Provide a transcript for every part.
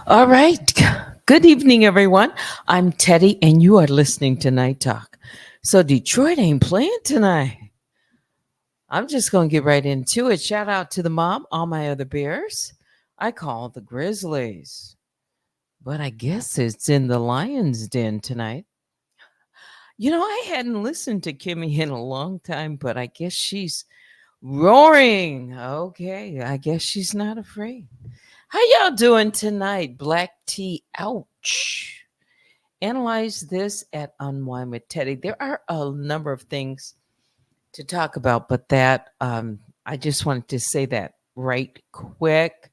All right. Good evening, everyone. I'm Teddy, and you are listening to Night Talk. So, Detroit ain't playing tonight. I'm just going to get right into it. Shout out to the mob, all my other Bears. I call the Grizzlies, but I guess it's in the Lions' den tonight. You know, I hadn't listened to Kimmy in a long time, but I guess she's roaring. Okay, I guess she's not afraid. How y'all doing tonight? BlackTea, ouch. Analyze this at Unwind with Teddy. There are a number of things to talk about, but I just wanted to say that right quick.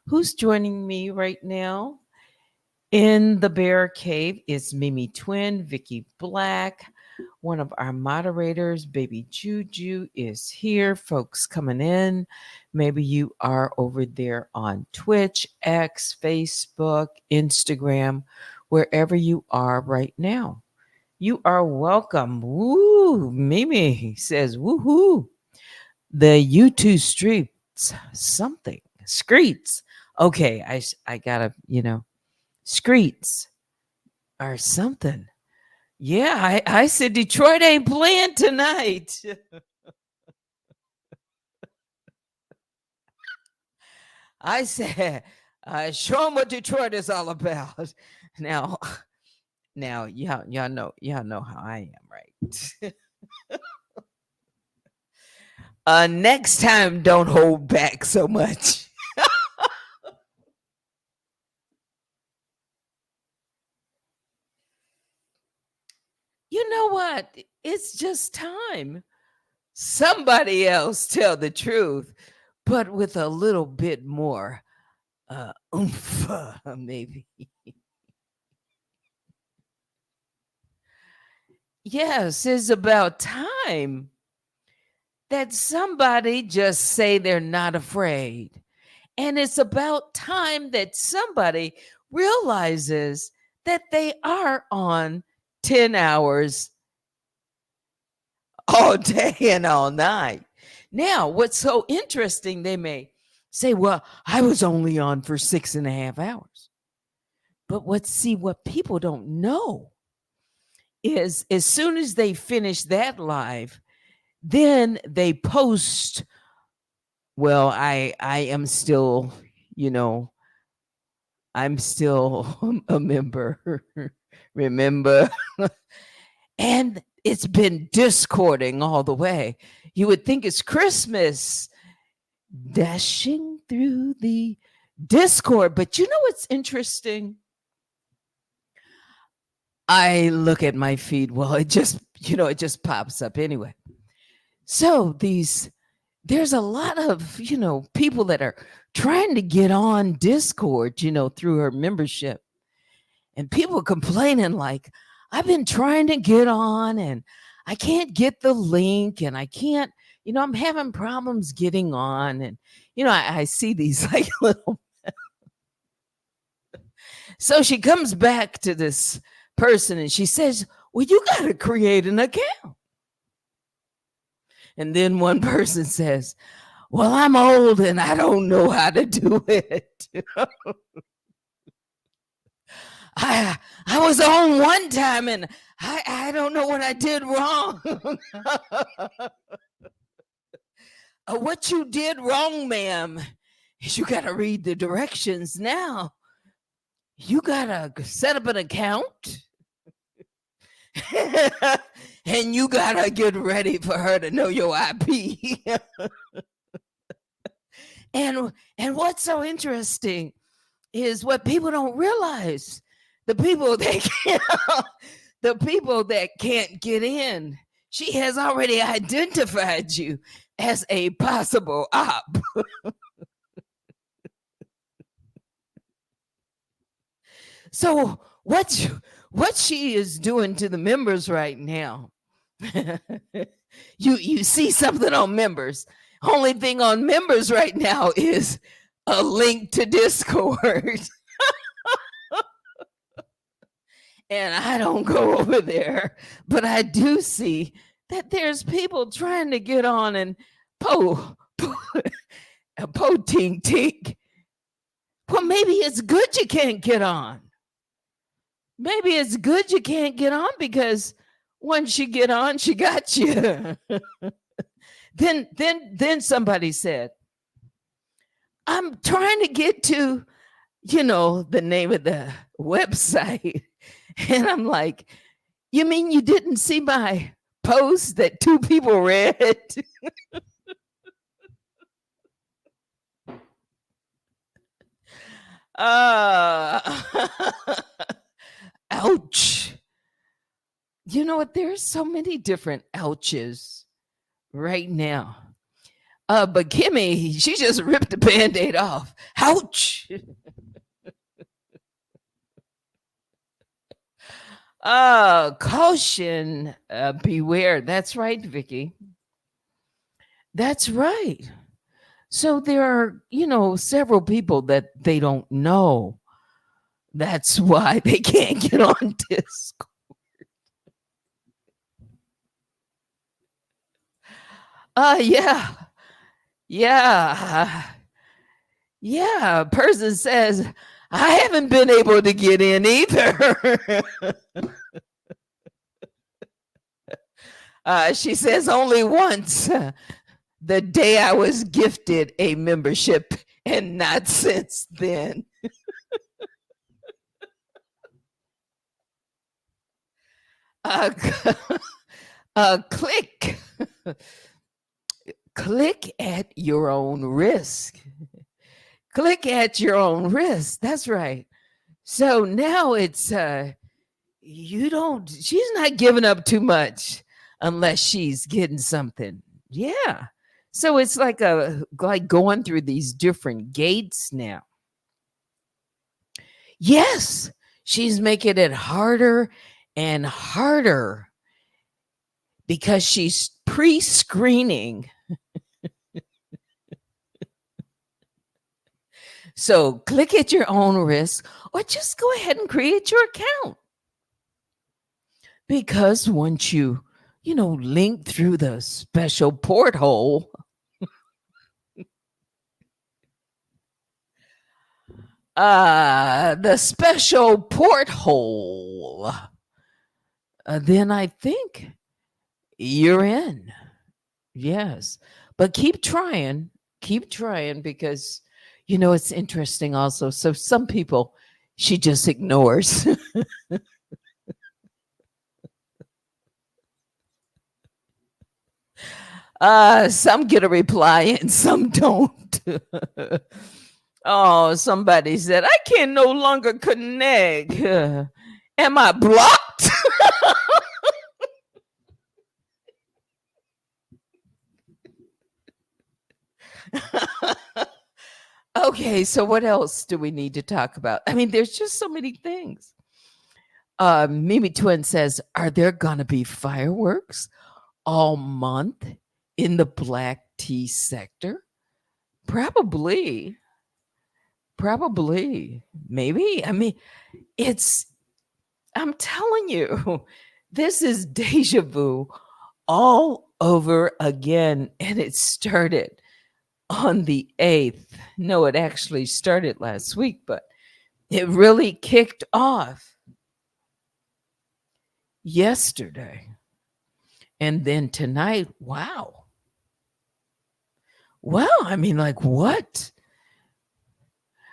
Who's joining me right now? In the Bear Cave is Mimi Twin, Vicky Black. One of our moderators, Baby Juju, is here. Folks coming in. Maybe you are over there on Twitch, X, Facebook, Instagram, wherever you are right now. You are welcome. Woo! Mimi says, woohoo. The YouTube streets, something. Screets. Okay, I gotta, Screets or something. Yeah, I said Detroit ain't playing tonight. I said, show them what Detroit is all about. Now, y'all know how I am, right? Next time, don't hold back so much. You know what? It's just time. Somebody else tell the truth, but with a little bit more oomph, maybe. Yes, it's about time that somebody just say they're not afraid. And it's about time that somebody realizes that they are on 10 hours all day and all night. Now, what's so interesting, they may say, well, I was only on for 6.5 hours. But what people don't know is as soon as they finish that live, then they post, well, I am still, I'm still a member, remember? And it's been discording all the way. You would think it's Christmas dashing through the Discord, but you know what's interesting? I look at my feed. Well, it just pops up anyway. So there's a lot of, people that are trying to get on Discord, through her membership. And people complaining like, I've been trying to get on and I can't get the link and I can't, I'm having problems getting on. And, I see these like little. So she comes back to this person and she says, well, you got to create an account. And then one person says, well, I'm old and I don't know how to do it. I was on one time and I don't know what I did wrong. What you did wrong, ma'am, is you got to read the directions now. You got to set up an account. And you got to get ready for her to know your IP. And what's so interesting is what people don't realize. The people that can't get in, she has already identified you as a possible op. So what she is doing to the members right now, you see something on members. Only thing on members right now is a link to Discord. And I don't go over there, but I do see that there's people trying to get on and po tink tink Well, maybe it's good you can't get on. Maybe it's good you can't get on because once you get on, she got you. then somebody said, I'm trying to get to, the name of the website. And I'm like, you mean you didn't see my post that 2 people read? uh, ouch. You know what? There's so many different ouches right now. But Kimmy, she just ripped the band-aid off. Ouch. Caution, beware. That's right, Vicky. That's right. So there are, several people that they don't know. That's why they can't get on Discord. Yeah. Yeah. Yeah. Person says, I haven't been able to get in either. She says only once, the day I was gifted a membership, and not since then. uh, click at your own risk. Click at your own risk. That's right. So now it's she's not giving up too much unless she's getting something. Yeah. So it's like going through these different gates now. Yes, she's making it harder and harder because she's pre-screening. So click at your own risk, or just go ahead and create your account. Because once you link through the special porthole, the special porthole, then I think you're in. Yes. But keep trying because, it's interesting also. So some people, she just ignores. Some get a reply and some don't. Oh, somebody said, I can no longer connect. Am I blocked? Okay, so what else do we need to talk about? I mean, there's just so many things. Mimi Twin says, are there gonna be fireworks all month in the black tea sector? Probably. Maybe. I mean, I'm telling you, this is deja vu all over again. And it started on the 8th. No, it actually started last week, but it really kicked off yesterday. And then tonight, wow. Well, I mean, like what?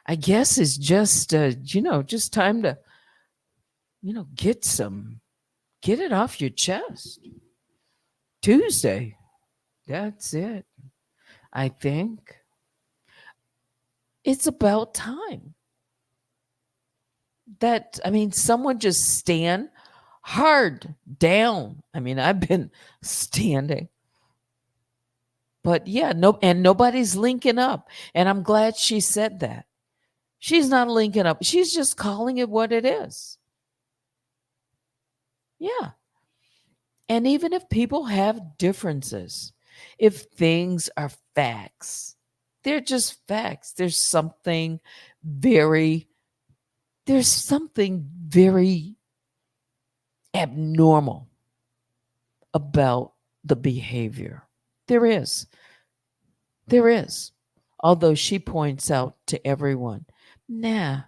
I guess it's just, just time to, get it off your chest. Tuesday. That's it. I think it's about time that, someone just stand hard down. I mean, I've been standing, but yeah, and nobody's linking up. And I'm glad she said that. She's not linking up. She's just calling it what it is. Yeah. And even if people have differences, if things are facts, they're just facts. There's something very abnormal about the behavior. There is. Although she points out to everyone, Nah,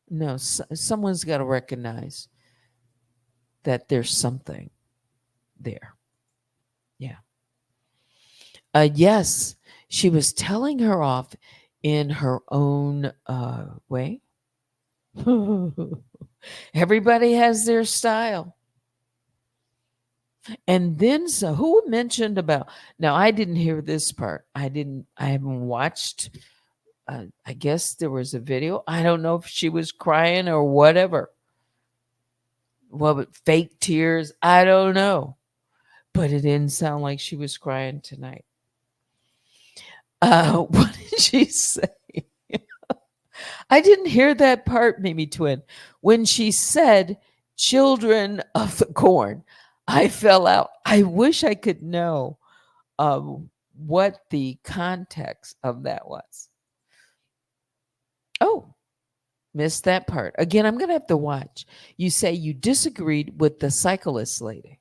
no, someone's got to recognize that there's something there. Yeah. Yes, she was telling her off in her own way. Everybody has their style. And then so who mentioned about now I didn't hear this part. I haven't watched I guess there was a video. I don't know if she was crying or whatever. Well, but fake tears, I don't know. But it didn't sound like she was crying tonight. What did she say? I didn't hear that part, Mimi Twin. When she said children of the corn, I fell out. I wish I could know what the context of that was. Oh, missed that part. Again, I'm going to have to watch. You say you disagreed with the cyclist lady.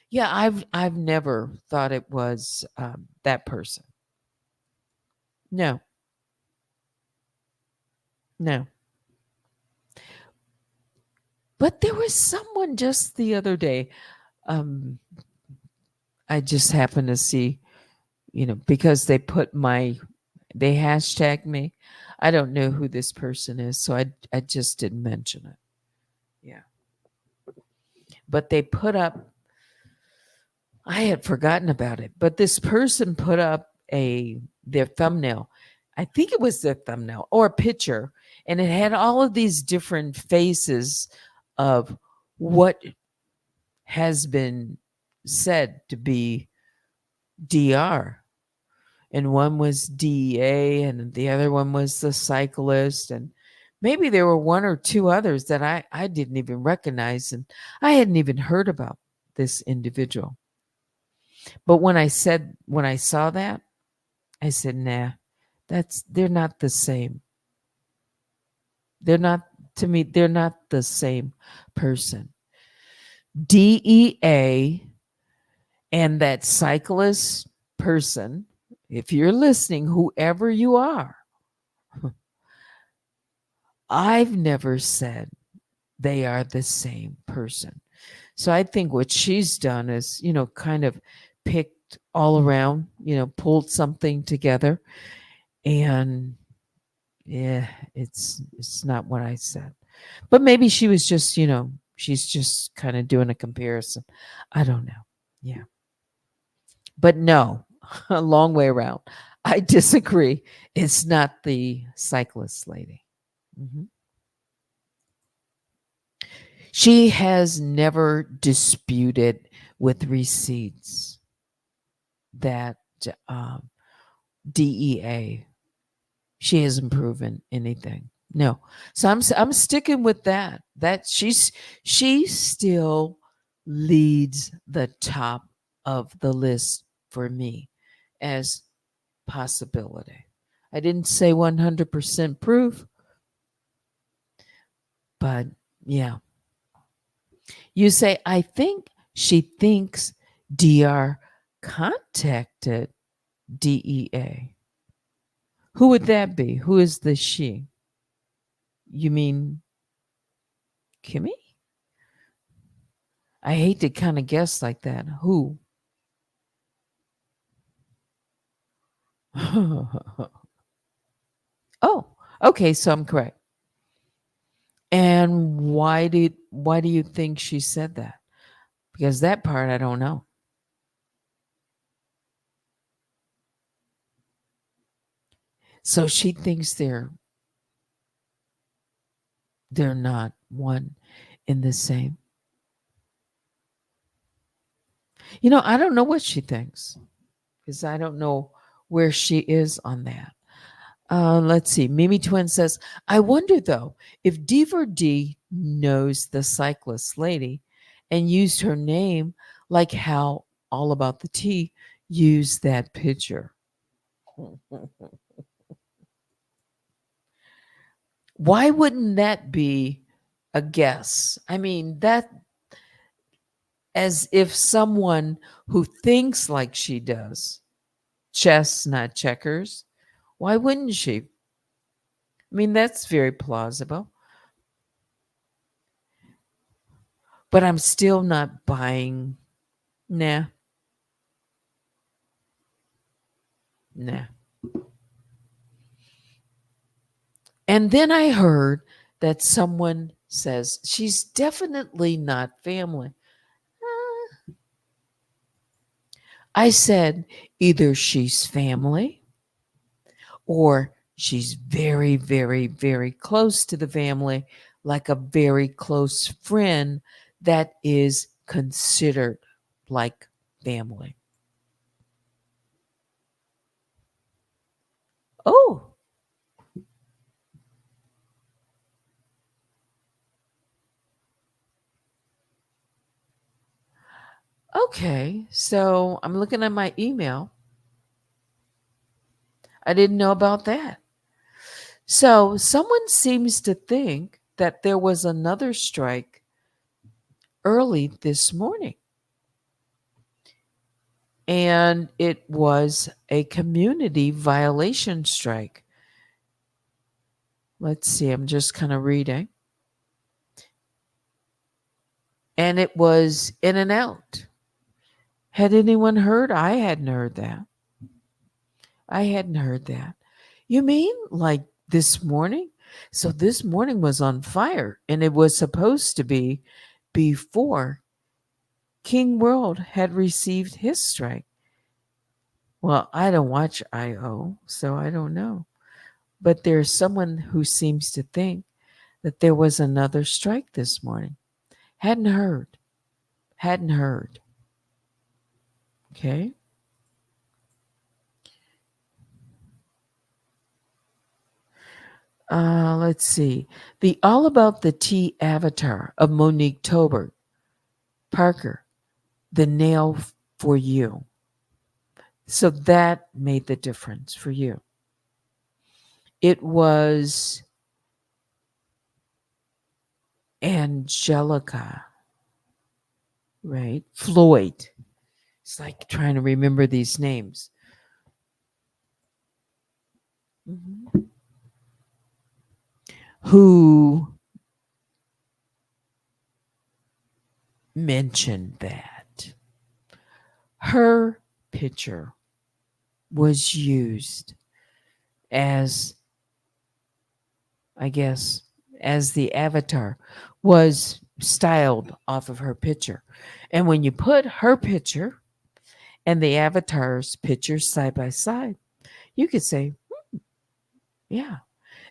Yeah, I've never thought it was that person. No, no. But there was someone just the other day. Um, I just happened to see, because they hashtag me. I don't know who this person is, so I just didn't mention it. Yeah. But they put up, I had forgotten about it, but this person put up their thumbnail. I think it was their thumbnail or a picture, and it had all of these different faces of what has been said to be DR. And one was DEA, and the other one was the cyclist, and maybe there were one or two others that I didn't even recognize, and I hadn't even heard about this individual. But when I saw that, I said, nah, they're not the same. They're not, to me, they're not the same person. DEA and that cyclist person, if you're listening, whoever you are, I've never said they are the same person. So I think what she's done is, kind of picked all around, pulled something together, and yeah, it's not what I said. But maybe she was just, she's just kind of doing a comparison. I don't know. Yeah. But no, a long way around. I disagree. It's not the cyclist lady. Mhm. She has never disputed with receipts that um, DEA. She hasn't proven anything. No, so I'm sticking with that. That she still leads the top of the list for me as possibility. I didn't say 100% proof, but yeah. You say, I think she thinks DR contacted DEA. Who would that be? Who is the she? You mean Kimmy? I hate to kind of guess like that. Who? Oh, okay, so I'm correct. And why do you think she said that? Because that part I don't know. So she thinks they're not one in the same. I don't know what she thinks because I don't know where she is on that. Let's see. Mimi Twin says, I wonder though if Diva D knows the cyclist lady and used her name like how All About the Tea used that picture. Why wouldn't that be a guess? I mean, that as if someone who thinks like she does, chess, not checkers, why wouldn't she? I mean, that's very plausible. But I'm still not buying. Nah, nah. And then I heard that someone says she's definitely not family. I said either she's family or she's very, very, very close to the family, like a very close friend that is considered like family. Oh, okay. So I'm looking at my email. I didn't know about that. So someone seems to think that there was another strike early this morning, and it was a community violation strike. Let's see, I'm just kind of reading. And it was in and out. Had anyone heard? I hadn't heard that. I hadn't heard that. You mean like this morning? So this morning was on fire, and it was supposed to be before King World had received his strike. Well, I don't watch IO, so I don't know. But there's someone who seems to think that there was another strike this morning. Hadn't heard. Hadn't heard. Okay. Let's see. The All About the Tea avatar of Monique Tobert, Parker, the nail for you. So that made the difference for you. It was Angelica, right? Floyd. It's like trying to remember these names. Mhm. Who mentioned that her picture was used as, I guess, as the avatar was styled off of her picture. And when you put her picture and the avatar's picture side by side, you could say, yeah.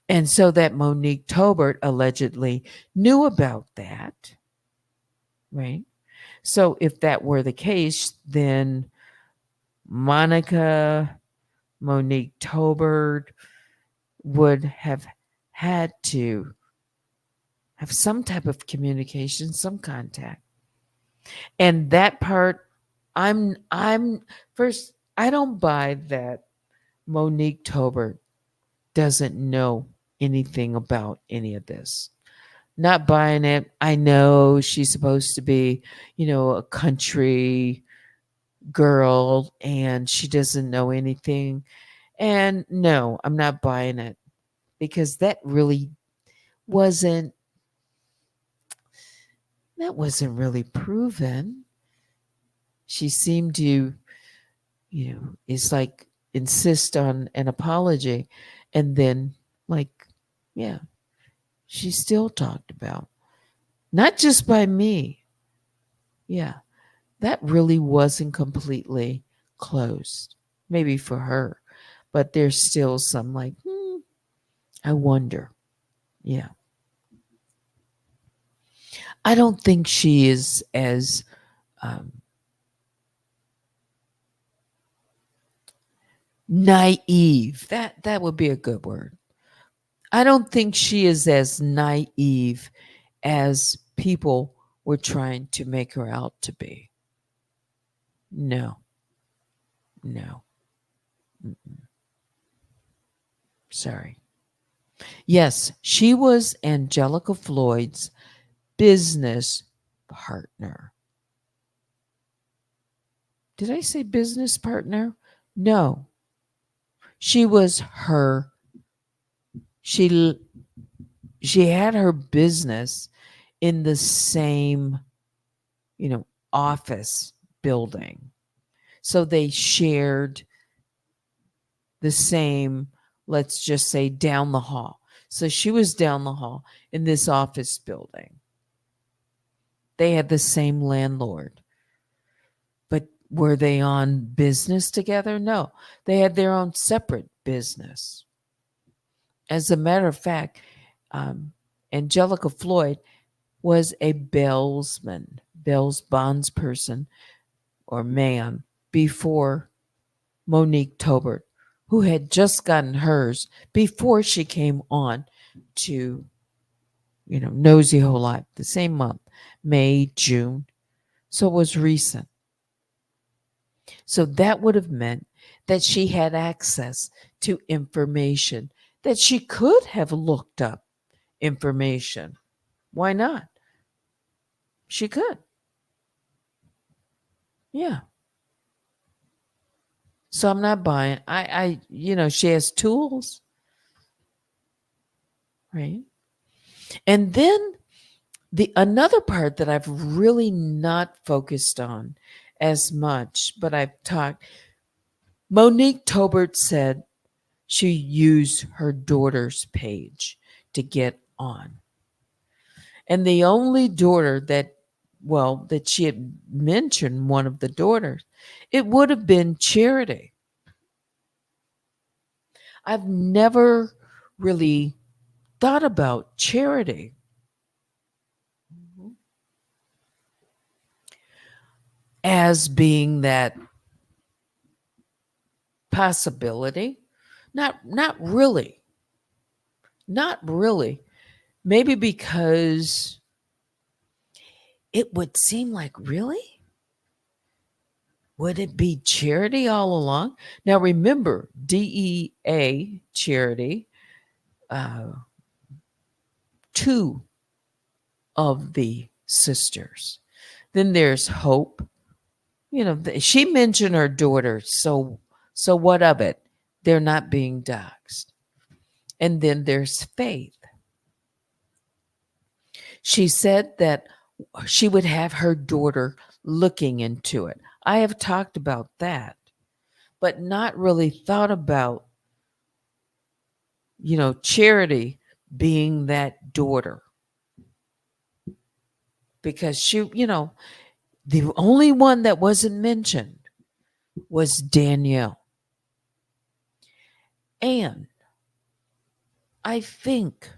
And so that Monique Tobert allegedly knew about that, right? So if that were the case, then Monica, Monique Tobert would have had to have some type of communication, some contact. And that part, I'm first, I don't buy that Monique Tobert doesn't know anything about any of this. Not buying it. I know she's supposed to be, a country girl and she doesn't know anything. And no, I'm not buying it because wasn't that wasn't really proven. She seemed to, it's like insist on an apology and then like, yeah, she still talked about. Not just by me. Yeah. That really wasn't completely closed. Maybe for her. But there's still some like, I wonder. Yeah. I don't think she is as um, naive. That would be a good word. I don't think she is as naive as people were trying to make her out to be. No, no. Mm-mm. Sorry. Yes, she was Angelica Floyd's business partner. Did I say business partner? No. She was her She she had her business in the same, office building. So they shared the same, let's just say, down the hall. So she was down the hall in this office building. They had the same landlord. But were they on business together? No, they had their own separate business. As a matter of fact, Angelica Floyd was a Bell's bondsperson or man before Monique Tobert, who had just gotten hers before she came on to, Nosy Whole Life, the same month, May, June. So it was recent. So that would have meant that she had access to information, that she could have looked up information. Why not? She could. Yeah. So I'm not buying. She has tools, right? And then the another part that I've really not focused on as much, but I've talked. Monique Tobert said she used her daughter's page to get on. And the only daughter that she had mentioned, one of the daughters, it would have been Charity. I've never really thought about Charity as being that possibility. Not really. Not really. Maybe because it would seem like, really? Would it be Charity all along? Now remember, DEA Charity, two of the sisters. Then there's Hope. She mentioned her daughter, so what of it? They're not being doxxed. And then there's Faith. She said that she would have her daughter looking into it. I have talked about that, but not really thought about, Charity being that daughter. Because the only one that wasn't mentioned was Danielle. And I think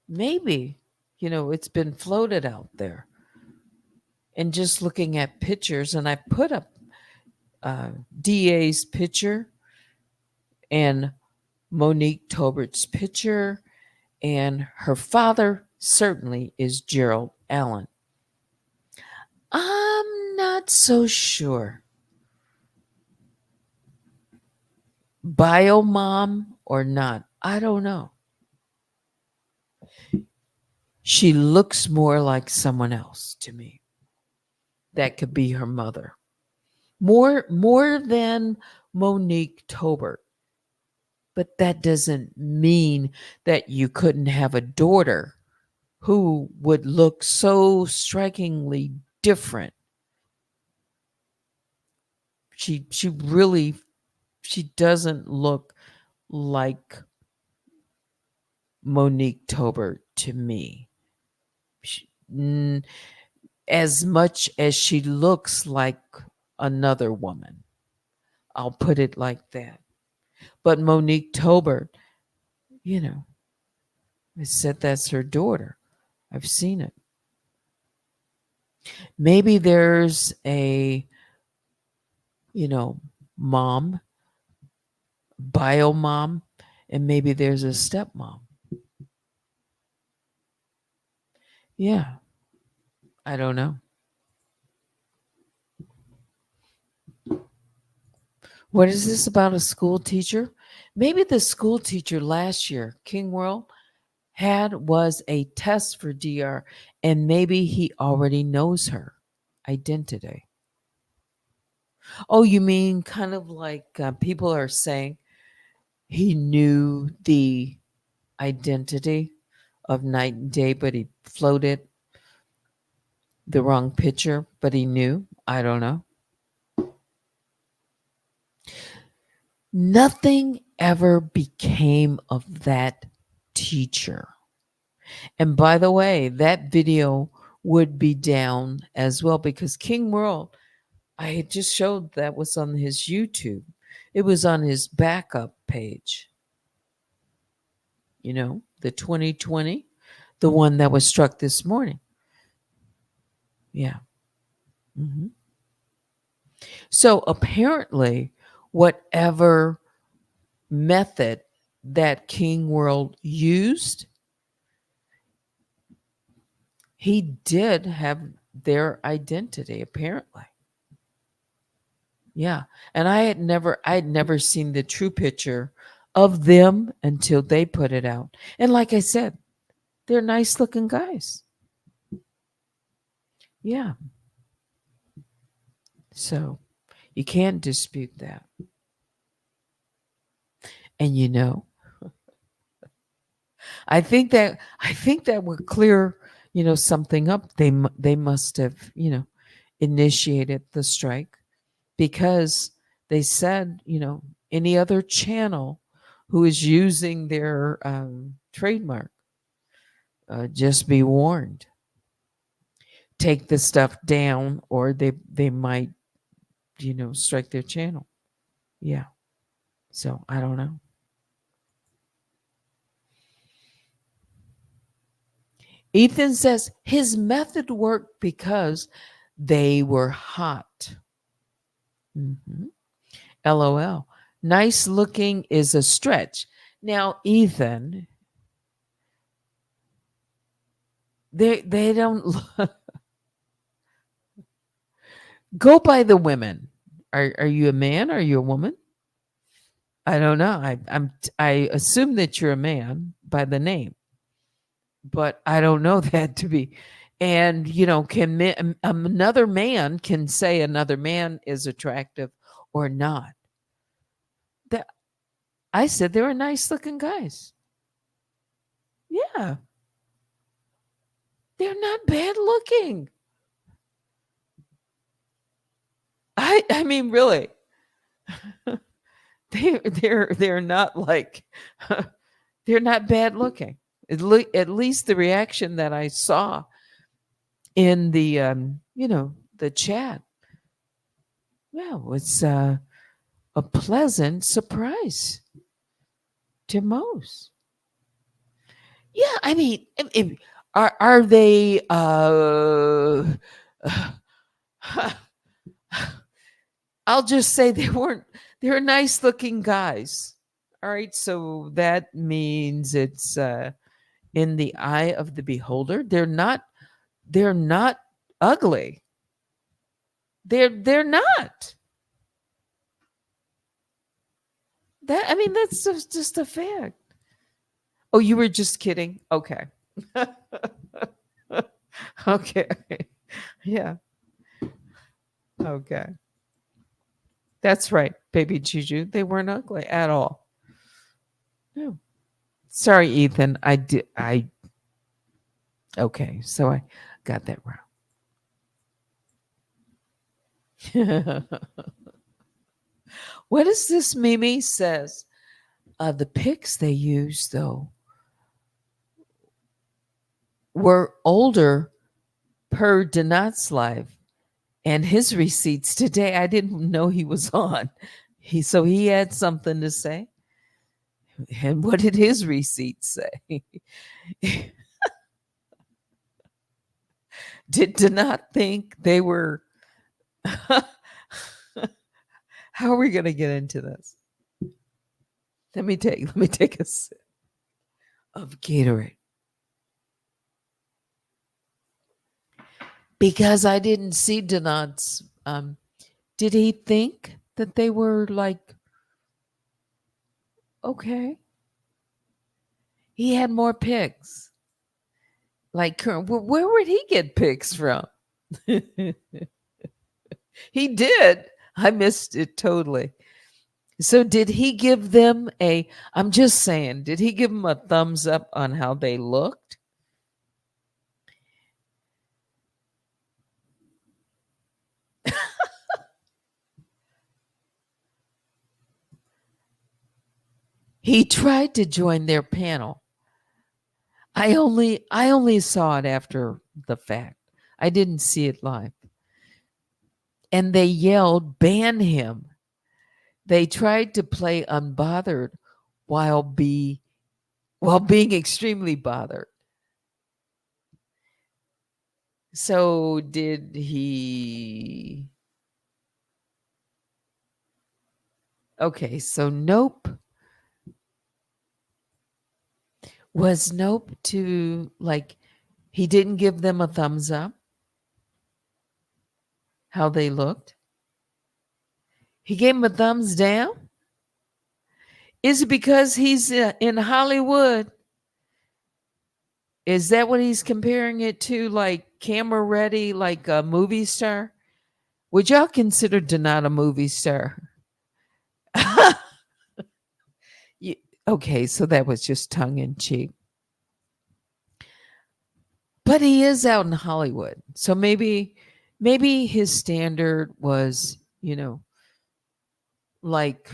maybe, it's been floated out there. And just looking at pictures, and I put up DA's picture and Monique Tobert's picture, and her father certainly is Gerald Allen. I'm not so sure. Bio mom or not, I don't know. She looks more like someone else to me. That could be her mother. More than Monique Tobert. But that doesn't mean that you couldn't have a daughter who would look so strikingly different. She doesn't look like Monique Tobert to me. As much as she looks like another woman. I'll put it like that. But Monique Tobert, I said that's her daughter. I've seen it. Maybe there's a, mom, bio mom, and maybe there's a stepmom. Yeah, I don't know. What is this about a school teacher? Maybe the school teacher last year, King World, was a test for DR, and maybe he already knows her identity. Oh, you mean kind of like people are saying he knew the identity of night and day, but he floated the wrong picture, but he knew? I don't know. Nothing ever became of that teacher. And by the way, that video would be down as well because King World, I had just showed that was on his YouTube. It was on his backup page. You know, the 2020, the one that was struck this morning. Yeah. hmm So apparently, whatever method that King World used, he did have their identity, apparently. Yeah. And I had never seen the true picture of them until they put it out. And like I said, they're nice looking guys. Yeah. So you can't dispute that. And you know, I think that would clear, something up. They must have, initiated the strike because they said, any other channel who is using their trademark, just be warned. Take the stuff down, or they might, strike their channel. Yeah. So I don't know. Ethan says his method worked because they were hot. hmm LOL. Nice looking is a stretch. Now, Ethan, they don't go by the women. Are you a man? Are you a woman? I don't know. I assume that you're a man by the name, but I don't know that to be. And another man can say another man is attractive or not? That I said they were nice looking guys. Yeah, they're not bad looking. I mean, really, they're not like they're not bad looking. At least the reaction that I saw in the the chat, yeah, was a pleasant surprise to most. Yeah, I mean, are they? I'll just say they weren't. They're nice looking guys. All right, so that means it's in the eye of the beholder. They're not. They're not ugly. They're not. That I mean, that's just a fact. Oh, you were just kidding. Okay. Okay. Yeah. Okay. That's right, baby Juju. They weren't ugly at all. No. Sorry, Ethan. I did. Okay. So I got that wrong. What is this? Mimi says the pics they used though were older per Donat's live and his receipts today. I didn't know he was on. He had something to say. And what did his receipts say? Did not think they were. How are we going to get into this? Let me take a sip of Gatorade because I didn't see Donat's. Did he think that they were like okay? He had more pics. Like, where would he get pics from? He did. I missed it totally. So did he give them I'm just saying, did he give them a thumbs up on how they looked? He tried to join their panel. I only saw it after the fact. I didn't see it live. And they yelled, "Ban him." They tried to play unbothered while be while being extremely bothered. So did he? Okay, so nope. Was nope to like he didn't give them a thumbs up how they looked? He gave them a thumbs down? Is it because he's in Hollywood? Is that what he's comparing it to? Like camera ready, like a movie star? Would y'all consider Donat a movie star? You- okay, so that was just tongue in cheek. But he is out in Hollywood. So maybe his standard was, like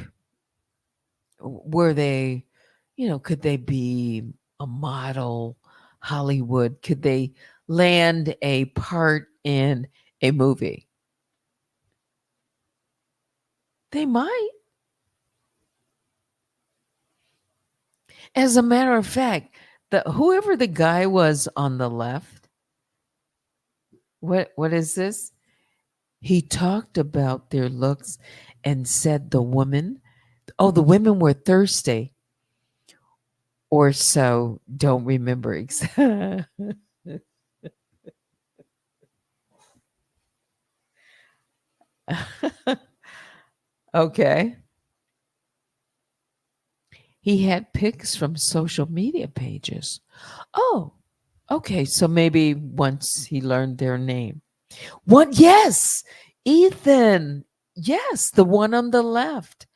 were they, could they be a model Hollywood? Could they land a part in a movie? They might. As a matter of fact, whoever the guy was on the left, what is this? He talked about their looks and said the women were thirsty or so. Don't remember exactly. Okay. He had pics from social media pages. Oh, okay. So maybe once he learned their name. What? Yes, Ethan. Yes, the one on the left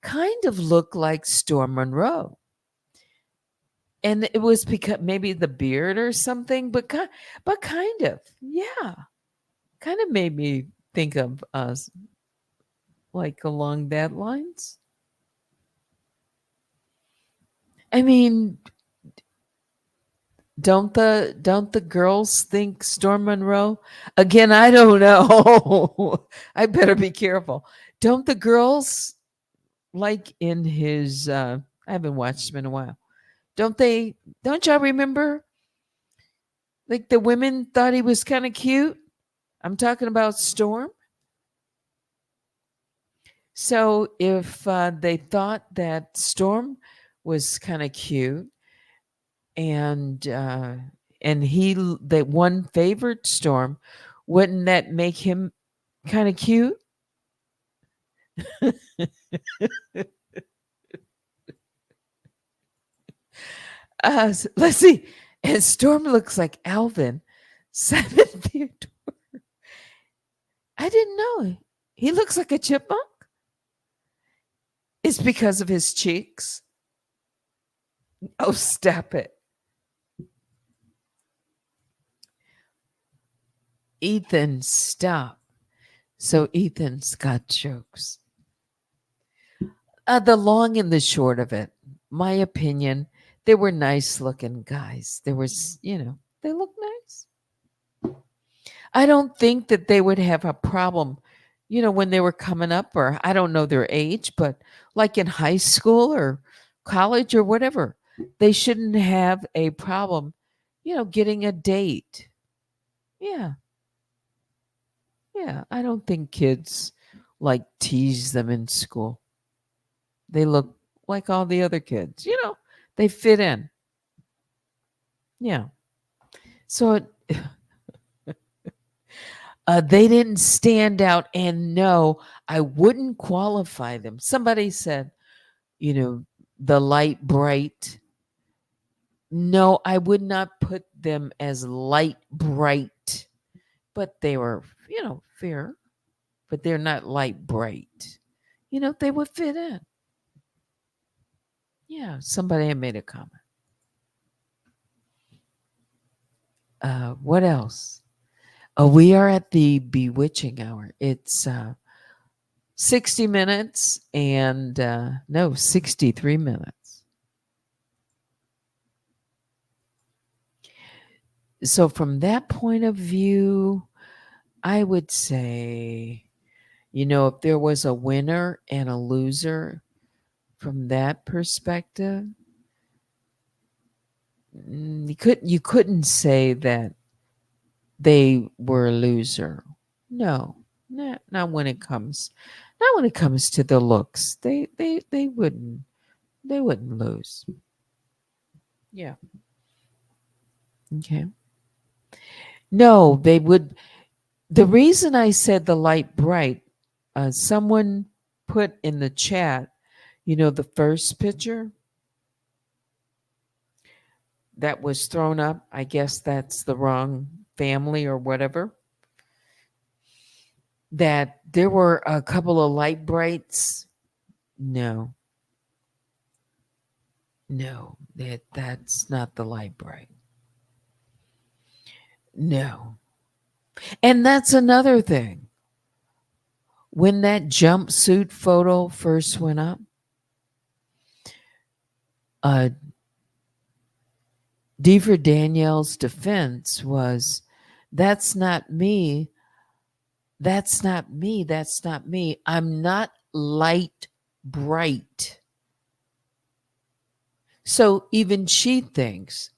kind of looked like Storm Monroe. And it was because maybe the beard or something, but kind of, yeah, kind of made me think of us like along that lines. I mean, don't the girls think Storm Monroe? Again, I don't know. I better be careful. Don't the girls like in his? I haven't watched him in a while. Don't they? Don't y'all remember? Like the women thought he was kind of cute. I'm talking about Storm. So if they thought that Storm was kind of cute, and that one favored Storm, wouldn't that make him kind of cute? Let's see. And Storm looks like Alvin. Simon Theodore. I didn't know. He looks like a chipmunk. It's because of his cheeks. Oh, stop it. Ethan, stop. So Ethan's got jokes. The long and the short of it, my opinion, they were nice looking guys. There was, they look nice. I don't think that they would have a problem, when they were coming up, or I don't know their age, but like in high school or college or whatever, they shouldn't have a problem, getting a date. Yeah. Yeah. I don't think kids like tease them in school. They look like all the other kids, they fit in. Yeah. So they didn't stand out. And no, I wouldn't qualify them. Somebody said, you know, the light bright. No, I would not put them as light bright, but they were, fair. but they're not light bright. They would fit in. Yeah, somebody had made a comment. What else? We are at the bewitching hour. It's 60 minutes and 63 minutes. So from that point of view, I would say, if there was a winner and a loser from that perspective, you couldn't say that they were a loser. No, not when it comes to the looks. They wouldn't lose. Yeah. Okay. No, they would. The reason I said the light bright, someone put in the chat, the first picture that was thrown up. I guess that's the wrong family or whatever. That there were a couple of light brights. No, that's not the light bright. No. And that's another thing. When that jumpsuit photo first went up, Deaver Danielle's defense was, that's not me. That's not me. That's not me. I'm not light bright. So even she thinks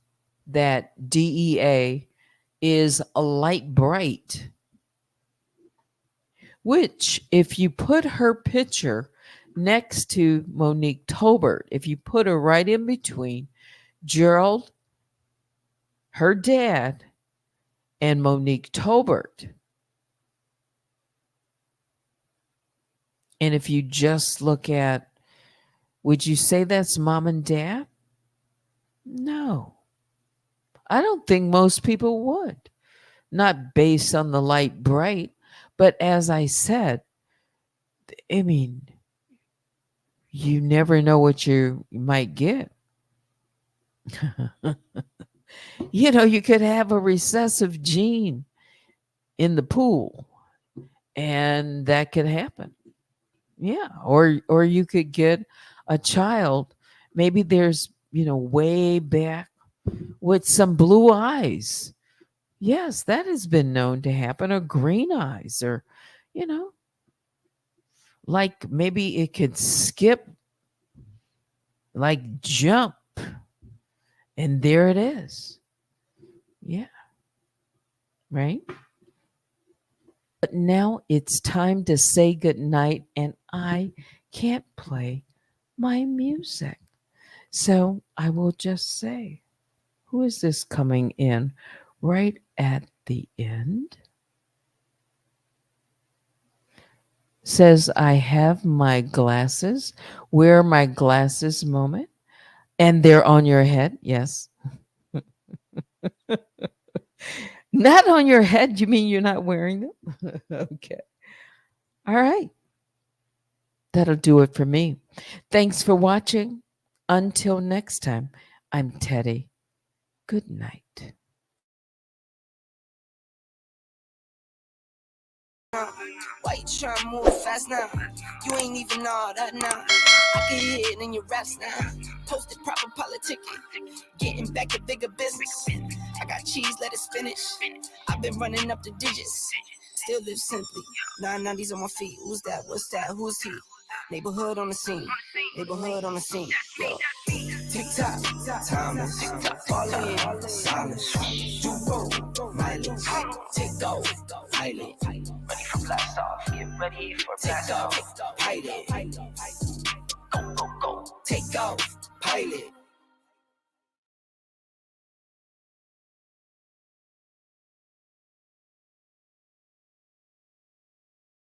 that DEA is a light bright, which if you put her picture next to Monique Tolbert, if you put her right in between Gerald, her dad, and Monique Tolbert, and if you just look at, would you say that's mom and dad? No. I don't think most people would. Not based on the light bright, but as I said, I mean, you never know what you might get. You could have a recessive gene in the pool, and that could happen. Yeah, or you could get a child. Maybe there's, way back with some blue eyes. Yes, that has been known to happen, or green eyes, or, like maybe it could skip, like jump, and there it is. Yeah. Right? But now it's time to say goodnight, and I can't play my music. So I will just say, who is this coming in right at the end? Says, I have my glasses. Wear my glasses moment. And they're on your head. Yes. Not on your head. You mean you're not wearing them? Okay. All right. That'll do it for me. Thanks for watching. Until next time, I'm Teddy. Good night. Why you trying to move fast now? You ain't even all that now. I can hear it in your raps now. Posted proper politicking. Getting back to bigger business. I got cheese, lettuce, spinach. I've been running up the digits. Still live simply. 990s on my feet. Who's that? What's that? Who's he? Neighborhood on the scene. Neighborhood on the scene. Yo. Tick-tock, timeless. Fall in, silence. You roll, mileage. Take off, pilot. Ready for blast off. Get ready for blast off. Pilot. Go, go, go. Take off, pilot.